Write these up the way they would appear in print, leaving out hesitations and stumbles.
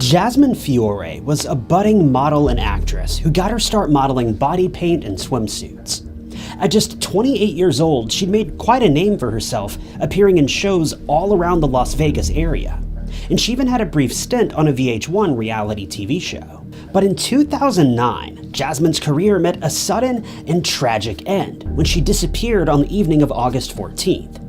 Jasmine Fiore was a budding model and actress who got her start modeling body paint and swimsuits. At just 28 years old, she'd made quite a name for herself, appearing in shows all around the Las Vegas area. And she even had a brief stint on a VH1 reality TV show. But in 2009, Jasmine's career met a sudden and tragic end when she disappeared on the evening of August 14th.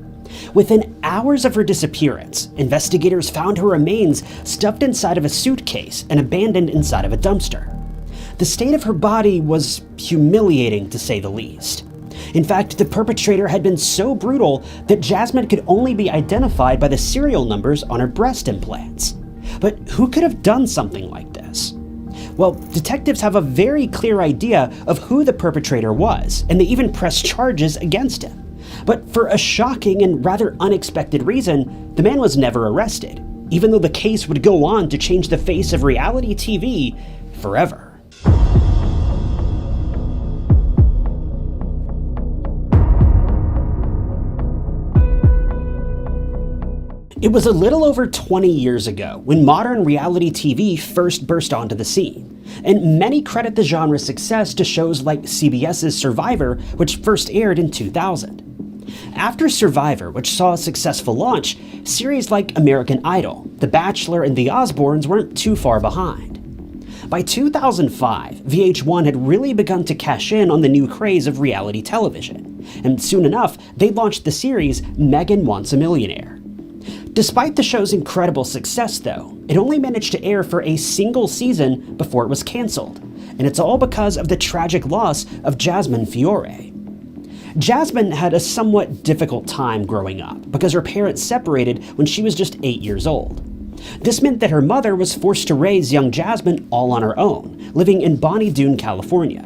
Within hours of her disappearance, investigators found her remains stuffed inside of a suitcase and abandoned inside of a dumpster. The state of her body was humiliating, to say the least. In fact, the perpetrator had been so brutal that Jasmine could only be identified by the serial numbers on her breast implants. But who could have done something like this? Well, detectives have a very clear idea of who the perpetrator was, and they even pressed charges against him. But for a shocking and rather unexpected reason, the man was never arrested, even though the case would go on to change the face of reality TV forever. It was a little over 20 years ago when modern reality TV first burst onto the scene, and many credit the genre's success to shows like CBS's Survivor, which first aired in 2000. After Survivor, which saw a successful launch, series like American Idol, The Bachelor, and The Osbournes weren't too far behind. By 2005, VH1 had really begun to cash in on the new craze of reality television, and soon enough, they launched the series Megan Wants a Millionaire. Despite the show's incredible success, though, it only managed to air for a single season before it was canceled, and it's all because of the tragic loss of Jasmine Fiore. Jasmine had a somewhat difficult time growing up because her parents separated when she was just 8 years old. This meant that her mother was forced to raise young Jasmine all on her own, living in Bonnie Doon, California.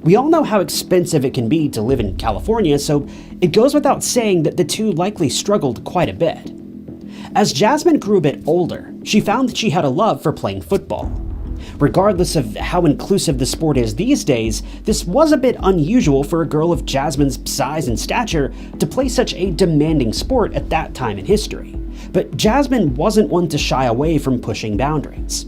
We all know how expensive it can be to live in California, so it goes without saying that the two likely struggled quite a bit. As Jasmine grew a bit older, she found that she had a love for playing football. Regardless of how inclusive the sport is these days, this was a bit unusual for a girl of Jasmine's size and stature to play such a demanding sport at that time in history. But Jasmine wasn't one to shy away from pushing boundaries.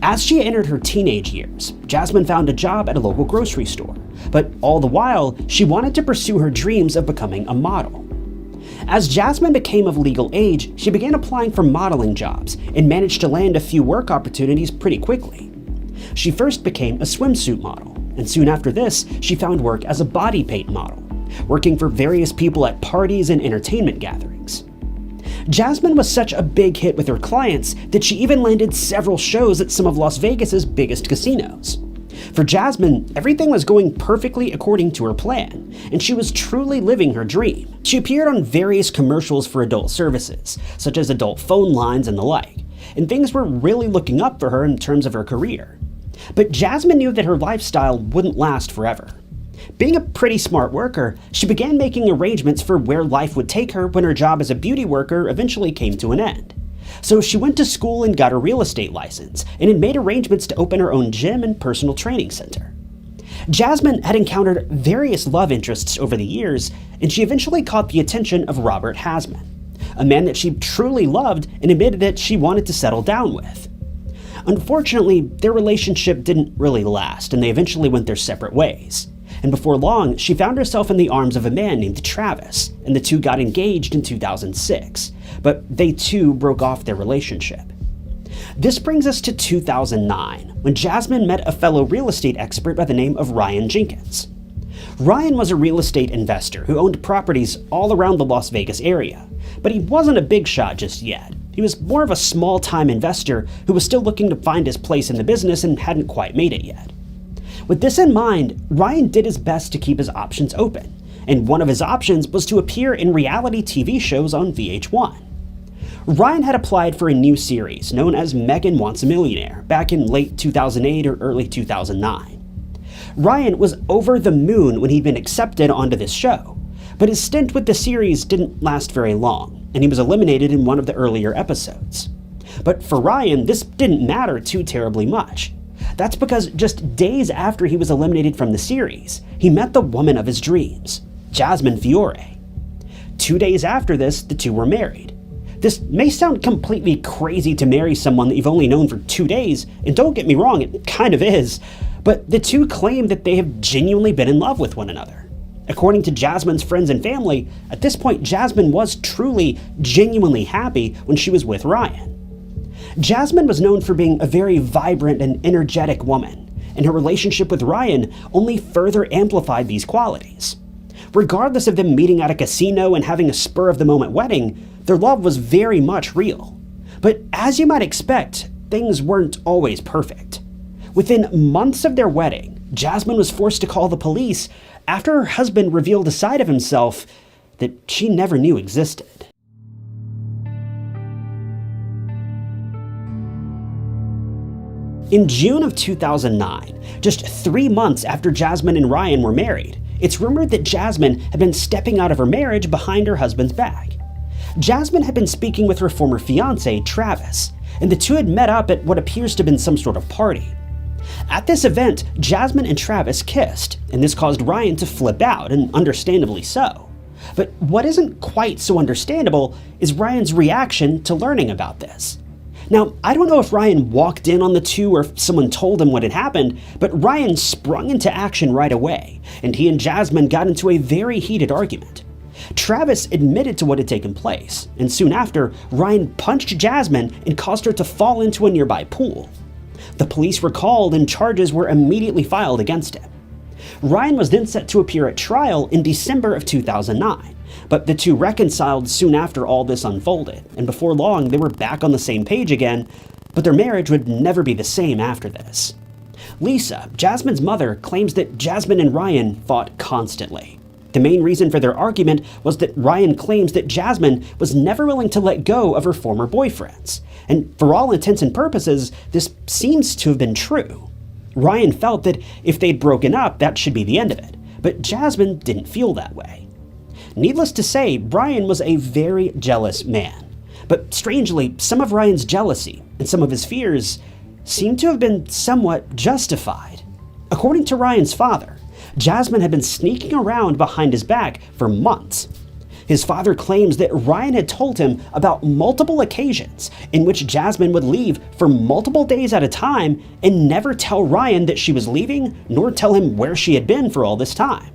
As she entered her teenage years, Jasmine found a job at a local grocery store, but all the while, she wanted to pursue her dreams of becoming a model. As Jasmine became of legal age, she began applying for modeling jobs and managed to land a few work opportunities pretty quickly. She first became a swimsuit model, and soon after this, she found work as a body paint model, working for various people at parties and entertainment gatherings. Jasmine was such a big hit with her clients that she even landed several shows at some of Las Vegas's biggest casinos. For Jasmine, everything was going perfectly according to her plan, and she was truly living her dream. She appeared on various commercials for adult services, such as adult phone lines and the like, and things were really looking up for her in terms of her career. But Jasmine knew that her lifestyle wouldn't last forever. Being a pretty smart worker, she began making arrangements for where life would take her when her job as a beauty worker eventually came to an end. So she went to school and got a real estate license, and had made arrangements to open her own gym and personal training center. Jasmine had encountered various love interests over the years, and she eventually caught the attention of Robert Hasman, a man that she truly loved and admitted that she wanted to settle down with. Unfortunately, their relationship didn't really last, and they eventually went their separate ways. And before long, she found herself in the arms of a man named Travis, and the two got engaged in 2006, but they too broke off their relationship. This brings us to 2009, when Jasmine met a fellow real estate expert by the name of Ryan Jenkins. Ryan was a real estate investor who owned properties all around the Las Vegas area, but he wasn't a big shot just yet. He was more of a small-time investor who was still looking to find his place in the business and hadn't quite made it yet. With this in mind, Ryan did his best to keep his options open, and one of his options was to appear in reality TV shows on VH1. Ryan had applied for a new series known as Megan Wants a Millionaire back in late 2008 or early 2009. Ryan was over the moon when he'd been accepted onto this show, but his stint with the series didn't last very long, and he was eliminated in one of the earlier episodes. But for Ryan, this didn't matter too terribly much. That's because just days after he was eliminated from the series, he met the woman of his dreams, Jasmine Fiore. 2 days after this, the two were married. This may sound completely crazy to marry someone that you've only known for 2 days, and don't get me wrong, it kind of is, but the two claim that they have genuinely been in love with one another. According to Jasmine's friends and family, at this point Jasmine was truly, genuinely happy when she was with Ryan. Jasmine was known for being a very vibrant and energetic woman, and her relationship with Ryan only further amplified these qualities. Regardless of them meeting at a casino and having a spur-of-the-moment wedding, their love was very much real. But as you might expect, things weren't always perfect. Within months of their wedding, Jasmine was forced to call the police after her husband revealed a side of himself that she never knew existed. In June of 2009, just 3 months after Jasmine and Ryan were married, it's rumored that Jasmine had been stepping out of her marriage behind her husband's back. Jasmine had been speaking with her former fiancé, Travis, and the two had met up at what appears to have been some sort of party. At this event, Jasmine and Travis kissed, and this caused Ryan to flip out, and understandably so. But what isn't quite so understandable is Ryan's reaction to learning about this. Now, I don't know if Ryan walked in on the two or if someone told him what had happened, but Ryan sprung into action right away, and he and Jasmine got into a very heated argument. Travis admitted to what had taken place, and soon after, Ryan punched Jasmine and caused her to fall into a nearby pool. The police were called and charges were immediately filed against him. Ryan was then set to appear at trial in December of 2009, but the two reconciled soon after all this unfolded, and before long they were back on the same page again, but their marriage would never be the same after this. Lisa, Jasmine's mother, claims that Jasmine and Ryan fought constantly. The main reason for their argument was that Ryan claims that Jasmine was never willing to let go of her former boyfriends, and for all intents and purposes, this seems to have been true. Ryan felt that if they'd broken up, that should be the end of it, but Jasmine didn't feel that way. Needless to say, Ryan was a very jealous man, but strangely, some of Ryan's jealousy and some of his fears seem to have been somewhat justified. According to Ryan's father, Jasmine had been sneaking around behind his back for months. His father claims that Ryan had told him about multiple occasions in which Jasmine would leave for multiple days at a time and never tell Ryan that she was leaving, nor tell him where she had been for all this time.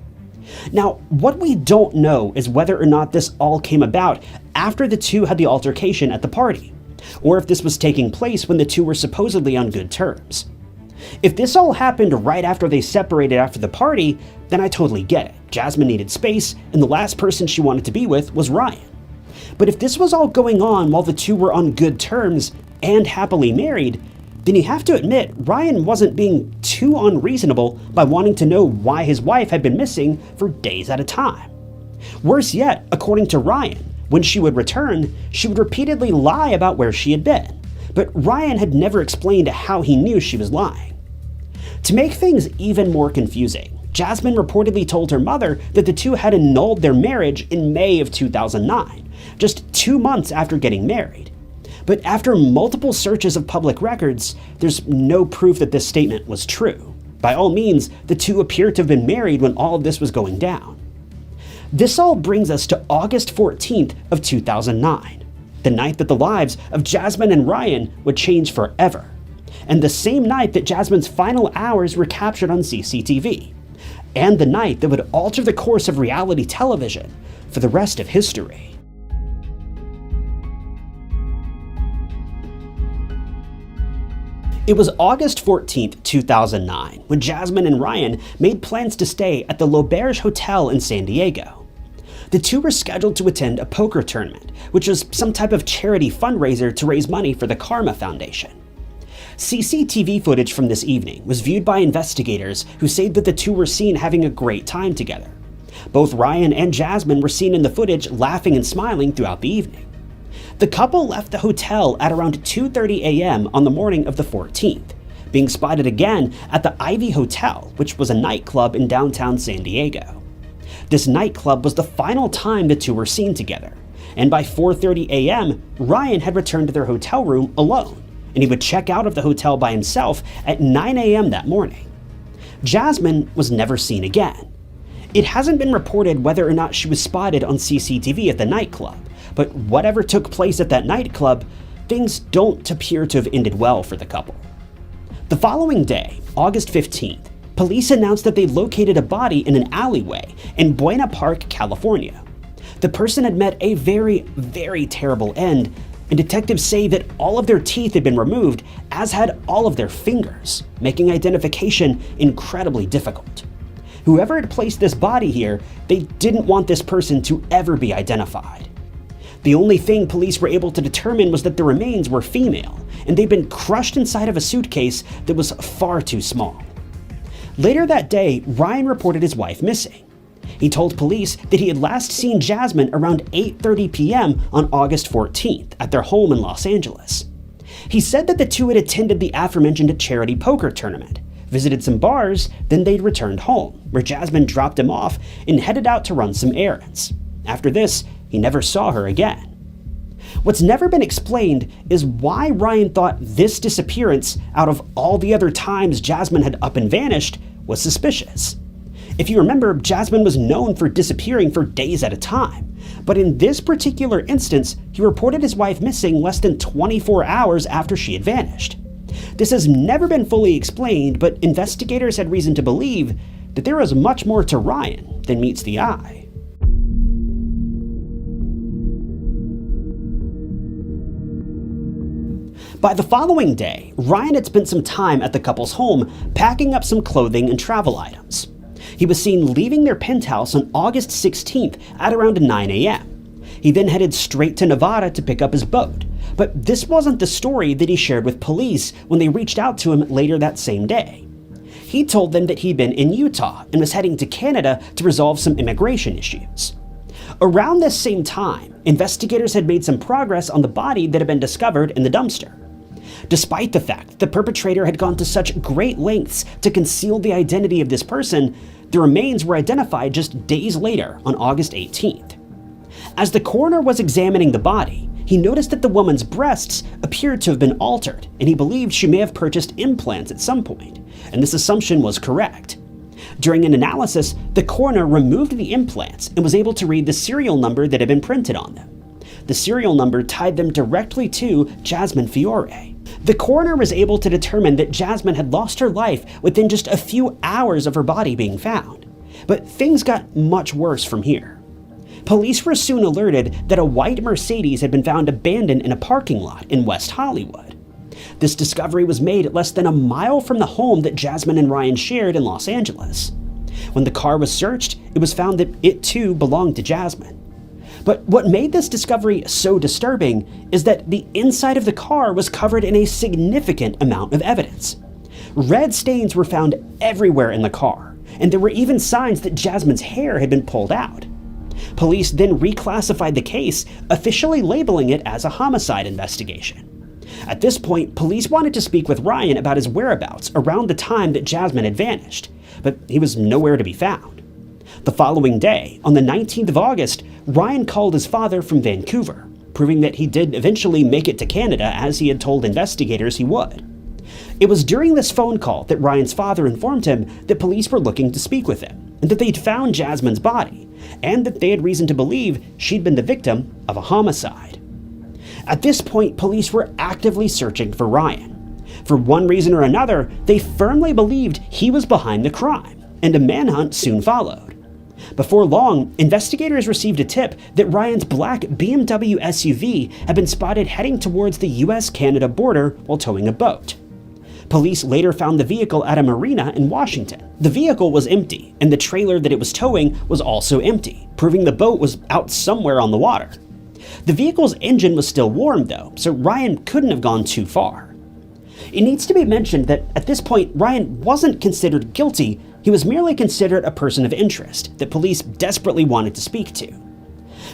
Now, what we don't know is whether or not this all came about after the two had the altercation at the party, or if this was taking place when the two were supposedly on good terms. If this all happened right after they separated after the party, then I totally get it. Jasmine needed space, and the last person she wanted to be with was Ryan. But if this was all going on while the two were on good terms and happily married, then you have to admit Ryan wasn't being too unreasonable by wanting to know why his wife had been missing for days at a time. Worse yet, according to Ryan, when she would return, she would repeatedly lie about where she had been, but Ryan had never explained how he knew she was lying. To make things even more confusing, Jasmine reportedly told her mother that the two had annulled their marriage in May of 2009, just 2 months after getting married. But after multiple searches of public records, there's no proof that this statement was true. By all means, the two appear to have been married when all of this was going down. This all brings us to August 14th of 2009, the night that the lives of Jasmine and Ryan would change forever, and the same night that Jasmine's final hours were captured on CCTV, and the night that would alter the course of reality television for the rest of history. It was August 14th, 2009, when Jasmine and Ryan made plans to stay at the L'Auberge Hotel in San Diego. The two were scheduled to attend a poker tournament, which was some type of charity fundraiser to raise money for the Karma Foundation. CCTV footage from this evening was viewed by investigators who said that the two were seen having a great time together. Both Ryan and Jasmine were seen in the footage laughing and smiling throughout the evening. The couple left the hotel at around 2:30 a.m. on the morning of the 14th, being spotted again at the Ivy Hotel, which was a nightclub in downtown San Diego. This nightclub was the final time the two were seen together, and by 4:30 a.m., Ryan had returned to their hotel room alone, and he would check out of the hotel by himself at 9 a.m. that morning. Jasmine was never seen again. It hasn't been reported whether or not she was spotted on CCTV at the nightclub, but whatever took place at that nightclub, things don't appear to have ended well for the couple. The following day, August 15th, police announced that they located a body in an alleyway in Buena Park, California. The person had met a very, very terrible end, and detectives say that all of their teeth had been removed, as had all of their fingers, making identification incredibly difficult. Whoever had placed this body here, they didn't want this person to ever be identified. The only thing police were able to determine was that the remains were female, and they'd been crushed inside of a suitcase that was far too small. Later that day, Ryan reported his wife missing. He told police that he had last seen Jasmine around 8:30 p.m. on August 14th at their home in Los Angeles. He said that the two had attended the aforementioned charity poker tournament, visited some bars, then they'd returned home, where Jasmine dropped him off and headed out to run some errands. After this, he never saw her again. What's never been explained is why Ryan thought this disappearance, out of all the other times Jasmine had up and vanished, was suspicious. If you remember, Jasmine was known for disappearing for days at a time, but in this particular instance, he reported his wife missing less than 24 hours after she had vanished. This has never been fully explained, but investigators had reason to believe that there was much more to Ryan than meets the eye. By the following day, Ryan had spent some time at the couple's home packing up some clothing and travel items. He was seen leaving their penthouse on August 16th at around 9 a.m. He then headed straight to Nevada to pick up his boat, but this wasn't the story that he shared with police when they reached out to him later that same day. He told them that he'd been in Utah and was heading to Canada to resolve some immigration issues. Around this same time, investigators had made some progress on the body that had been discovered in the dumpster. Despite the fact that the perpetrator had gone to such great lengths to conceal the identity of this person, the remains were identified just days later on August 18th. As the coroner was examining the body, he noticed that the woman's breasts appeared to have been altered, and he believed she may have purchased implants at some point, and this assumption was correct. During an analysis, the coroner removed the implants and was able to read the serial number that had been printed on them. The serial number tied them directly to Jasmine Fiore. The coroner was able to determine that Jasmine had lost her life within just a few hours of her body being found. But things got much worse from here. Police were soon alerted that a white Mercedes had been found abandoned in a parking lot in West Hollywood. This discovery was made less than a mile from the home that Jasmine and Ryan shared in Los Angeles. When the car was searched, it was found that it too belonged to Jasmine. But what made this discovery so disturbing is that the inside of the car was covered in a significant amount of evidence. Red stains were found everywhere in the car, and there were even signs that Jasmine's hair had been pulled out. Police then reclassified the case, officially labeling it as a homicide investigation. At this point, police wanted to speak with Ryan about his whereabouts around the time that Jasmine had vanished, but he was nowhere to be found. The following day, on the 19th of August, Ryan called his father from Vancouver, proving that he did eventually make it to Canada as he had told investigators he would. It was during this phone call that Ryan's father informed him that police were looking to speak with him, and that they'd found Jasmine's body, and that they had reason to believe she'd been the victim of a homicide. At this point, police were actively searching for Ryan. For one reason or another, they firmly believed he was behind the crime, and a manhunt soon followed. Before long, investigators received a tip that Ryan's black BMW SUV had been spotted heading towards the US-Canada border while towing a boat. Police later found the vehicle at a marina in Washington. The vehicle was empty, and the trailer that it was towing was also empty, proving the boat was out somewhere on the water. The vehicle's engine was still warm though, so Ryan couldn't have gone too far. It needs to be mentioned that at this point, Ryan wasn't considered guilty. He was merely considered a person of interest that police desperately wanted to speak to.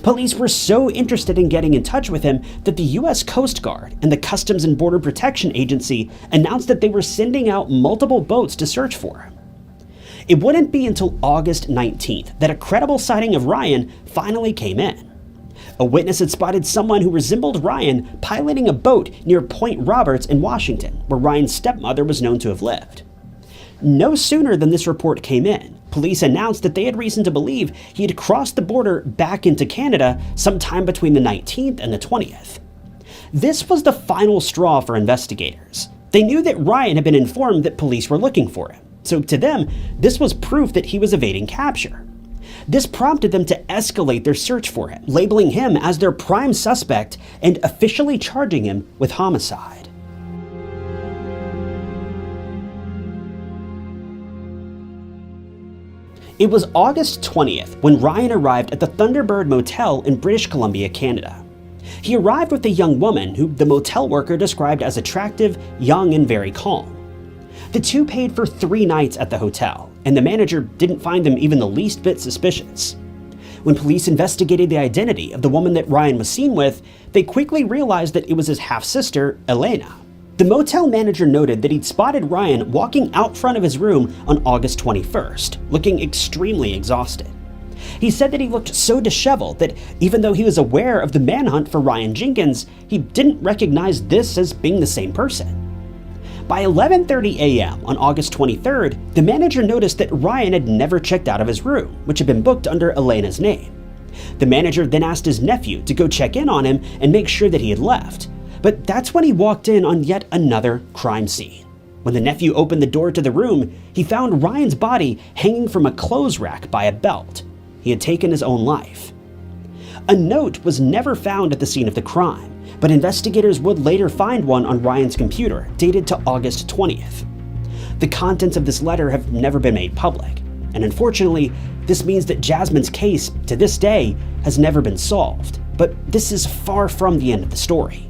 Police were so interested in getting in touch with him that the US Coast Guard and the Customs and Border Protection Agency announced that they were sending out multiple boats to search for him. It wouldn't be until August 19th that a credible sighting of Ryan finally came in. A witness had spotted someone who resembled Ryan piloting a boat near Point Roberts in Washington, where Ryan's stepmother was known to have lived. No sooner than this report came in, police announced that they had reason to believe he had crossed the border back into Canada sometime between the 19th and the 20th. This was the final straw for investigators. They knew that Ryan had been informed that police were looking for him, so to them, this was proof that he was evading capture. This prompted them to escalate their search for him, labeling him as their prime suspect and officially charging him with homicide. It was August 20th when Ryan arrived at the Thunderbird Motel in British Columbia, Canada. He arrived with a young woman who the motel worker described as attractive, young, and very calm. The two paid for 3 nights at the hotel, and the manager didn't find them even the least bit suspicious. When police investigated the identity of the woman that Ryan was seen with, they quickly realized that it was his half-sister, Elena. The motel manager noted that he'd spotted Ryan walking out front of his room on August 21st, looking extremely exhausted. He said that he looked so disheveled that even though he was aware of the manhunt for Ryan Jenkins, he didn't recognize this as being the same person. By 11:30 a.m. on August 23rd, the manager noticed that Ryan had never checked out of his room, which had been booked under Elena's name. The manager then asked his nephew to go check in on him and make sure that he had left, but that's when he walked in on yet another crime scene. When the nephew opened the door to the room, he found Ryan's body hanging from a clothes rack by a belt. He had taken his own life. A note was never found at the scene of the crime, but investigators would later find one on Ryan's computer, dated to August 20th. The contents of this letter have never been made public, and unfortunately, this means that Jasmine's case, to this day, has never been solved. But this is far from the end of the story.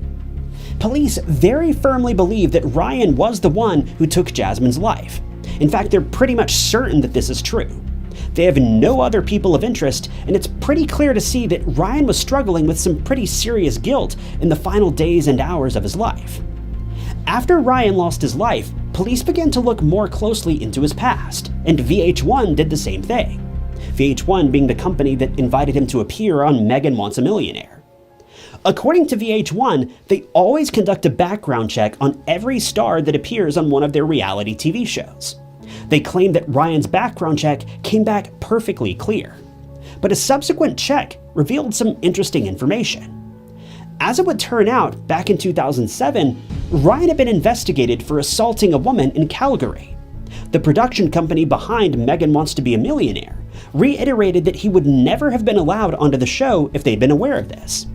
Police very firmly believe that Ryan was the one who took Jasmine's life. In fact, they're pretty much certain that this is true. They have no other people of interest, and it's pretty clear to see that Ryan was struggling with some pretty serious guilt in the final days and hours of his life. After Ryan lost his life, police began to look more closely into his past, and VH1 did the same thing. VH1 being the company that invited him to appear on Megan Wants a Millionaire. According to VH1, they always conduct a background check on every star that appears on one of their reality TV shows. They claim that Ryan's background check came back perfectly clear. But a subsequent check revealed some interesting information. As it would turn out, back in 2007, Ryan had been investigated for assaulting a woman in Calgary. The production company behind Megan Wants to Be a Millionaire reiterated that he would never have been allowed onto the show if they'd been aware of this.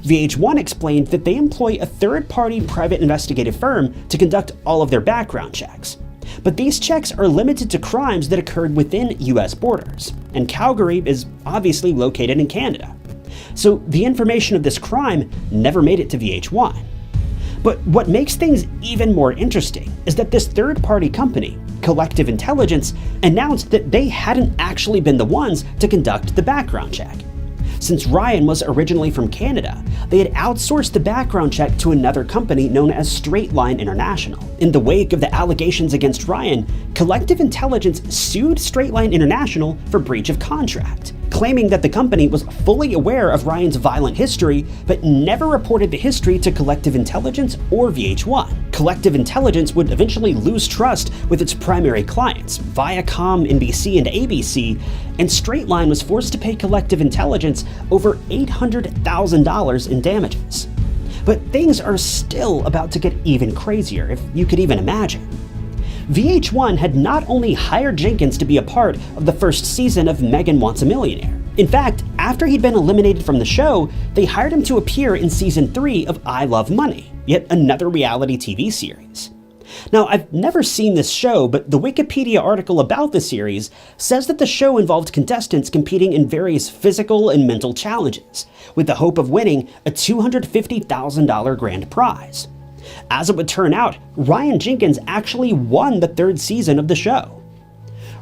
VH1 explained that they employ a third-party private investigative firm to conduct all of their background checks. But these checks are limited to crimes that occurred within US borders, and Calgary is obviously located in Canada. So the information of this crime never made it to VH1. But what makes things even more interesting is that this third-party company, Collective Intelligence, announced that they hadn't actually been the ones to conduct the background check. Since Ryan was originally from Canada, they had outsourced the background check to another company known as Straight Line International. In the wake of the allegations against Ryan, Collective Intelligence sued Straight Line International for breach of contract, claiming that the company was fully aware of Ryan's violent history, but never reported the history to Collective Intelligence or VH1. Collective Intelligence would eventually lose trust with its primary clients, Viacom, NBC, and ABC, and Straight Line was forced to pay Collective Intelligence over $800,000 in damages. But things are still about to get even crazier, if you could even imagine. VH1 had not only hired Jenkins to be a part of the first season of Megan Wants a Millionaire. In fact, after he'd been eliminated from the show, they hired him to appear in season 3 of I Love Money, yet another reality TV series. Now, I've never seen this show, but the Wikipedia article about the series says that the show involved contestants competing in various physical and mental challenges, with the hope of winning a $250,000 grand prize. As it would turn out, Ryan Jenkins actually won the 3rd season of the show.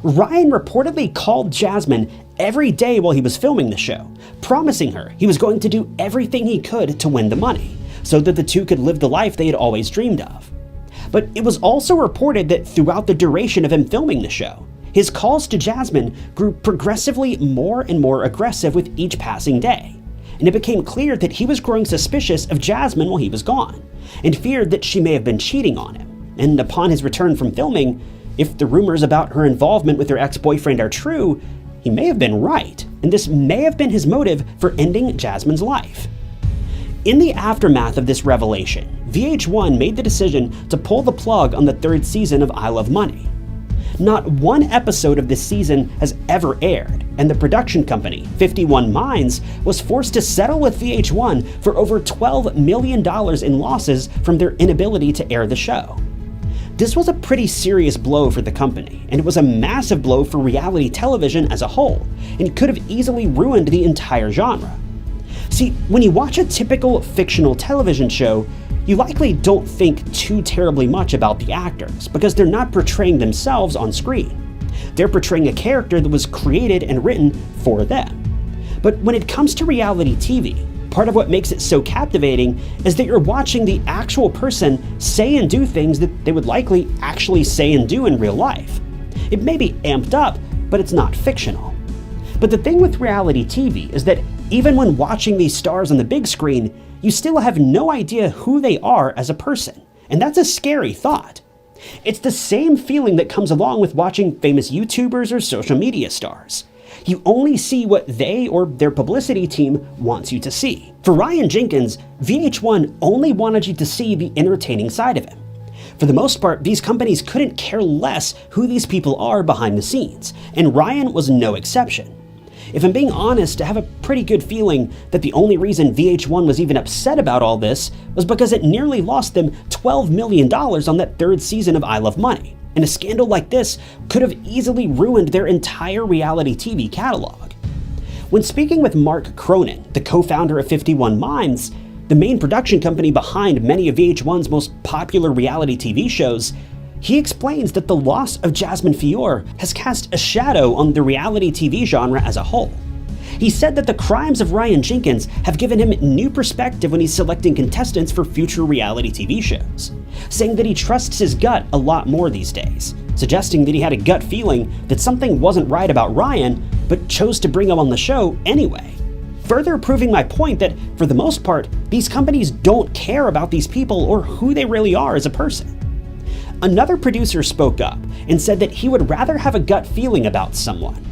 Ryan reportedly called Jasmine every day while he was filming the show, promising her he was going to do everything he could to win the money, so that the two could live the life they had always dreamed of. But it was also reported that throughout the duration of him filming the show, his calls to Jasmine grew progressively more and more aggressive with each passing day, and it became clear that he was growing suspicious of Jasmine while he was gone, and feared that she may have been cheating on him. And upon his return from filming, If the rumors about her involvement with her ex-boyfriend are true, he may have been right, and this may have been his motive for ending Jasmine's life. In the aftermath of this revelation, VH1 made the decision to pull the plug on the third season of I Love Money. Not one episode of this season has ever aired, and the production company, 51 Minds, was forced to settle with VH1 for over $12 million in losses from their inability to air the show. This was a pretty serious blow for the company, and it was a massive blow for reality television as a whole, and could have easily ruined the entire genre. See, when you watch a typical fictional television show, you likely don't think too terribly much about the actors, because they're not portraying themselves on screen. They're portraying a character that was created and written for them. But when it comes to reality TV, part of what makes it so captivating is that you're watching the actual person say and do things that they would likely actually say and do in real life. It may be amped up, but it's not fictional. But the thing with reality TV is that even when watching these stars on the big screen, you still have no idea who they are as a person, and that's a scary thought. It's the same feeling that comes along with watching famous YouTubers or social media stars. You only see what they or their publicity team wants you to see. For Ryan Jenkins, VH1 only wanted you to see the entertaining side of him. For the most part, these companies couldn't care less who these people are behind the scenes, and Ryan was no exception. If I'm being honest, I have a pretty good feeling that the only reason VH1 was even upset about all this was because it nearly lost them $12 million on that third season of I Love Money. And a scandal like this could have easily ruined their entire reality TV catalog. When speaking with Mark Cronin, the co-founder of 51 Minds, the main production company behind many of VH1's most popular reality TV shows, he explains that the loss of Jasmine Fiore has cast a shadow on the reality TV genre as a whole. He said that the crimes of Ryan Jenkins have given him new perspective when he's selecting contestants for future reality TV shows, saying that he trusts his gut a lot more these days, suggesting that he had a gut feeling that something wasn't right about Ryan, but chose to bring him on the show anyway. Further proving my point that, for the most part, these companies don't care about these people or who they really are as a person. Another producer spoke up and said that he would rather have a gut feeling about someone,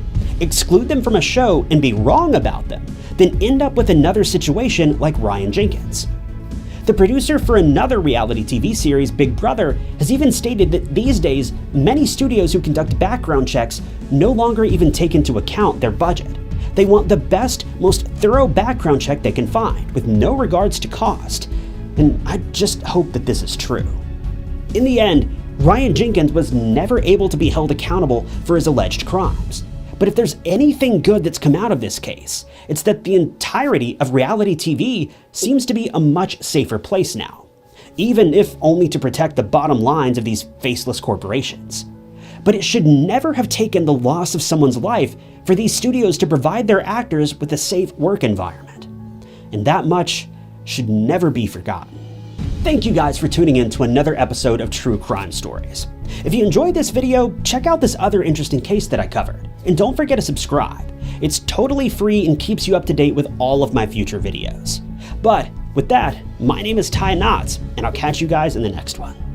exclude them from a show and be wrong about them, than end up with another situation like Ryan Jenkins. The producer for another reality TV series, Big Brother, has even stated that these days, many studios who conduct background checks no longer even take into account their budget. They want the best, most thorough background check they can find, with no regards to cost. And I just hope that this is true. In the end, Ryan Jenkins was never able to be held accountable for his alleged crimes. But if there's anything good that's come out of this case, it's that the entirety of reality TV seems to be a much safer place now, even if only to protect the bottom lines of these faceless corporations. But it should never have taken the loss of someone's life for these studios to provide their actors with a safe work environment. And that much should never be forgotten. Thank you guys for tuning in to another episode of True Crime Stories. If you enjoyed this video, check out this other interesting case that I covered, and don't forget to subscribe. It's totally free and keeps you up to date with all of my future videos. But with that, my name is Ty Knotts, and I'll catch you guys in the next one.